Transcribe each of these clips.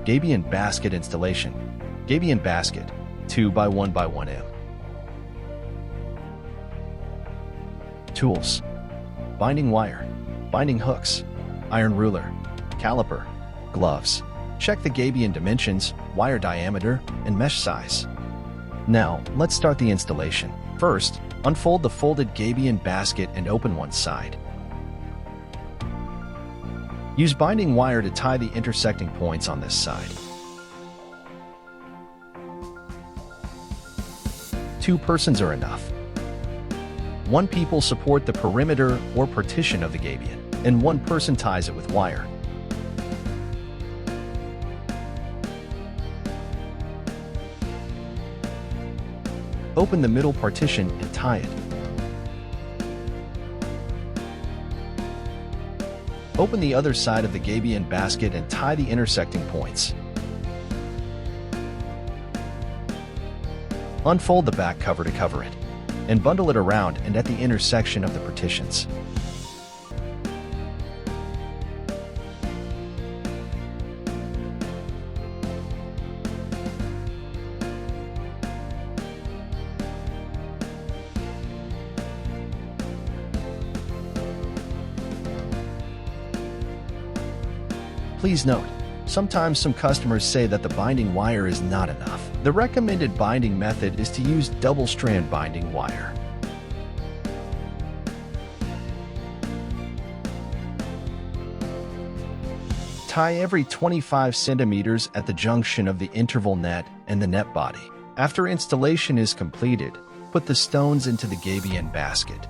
Gabion basket installation. Gabion basket, 2 by 1 by 1 m. Tools: binding wire, binding hooks, iron ruler, caliper, gloves. Check the Gabion dimensions, wire diameter, and mesh size. Now, let's start the installation. First, unfold the folded Gabion basket and open one side. Use binding wire to tie the intersecting points on this side. 2 persons are enough. 1 people support the perimeter or partition of the Gabion, and 1 person ties it with wire. Open the middle partition and tie it. Open the other side of the Gabion basket and tie the intersecting points. Unfold the back cover to cover it, and bundle it around and at the intersection of the partitions. Please note, sometimes some customers say that the binding wire is not enough. The recommended binding method is to use double-strand binding wire. Tie every 25 centimeters at the junction of the interval net and the net body. After installation is completed, put the stones into the Gabion basket.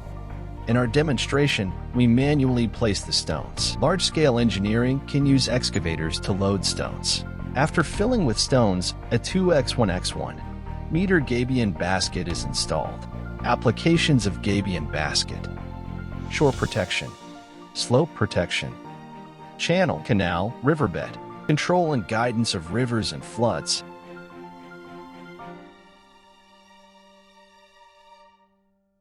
In our demonstration, we manually place the stones. Large-scale engineering can use excavators to load stones. After filling with stones, a 2x1x1 meter Gabion basket is installed. Applications of Gabion basket: shore protection, slope protection, channel, canal, riverbed, control and guidance of rivers and floods,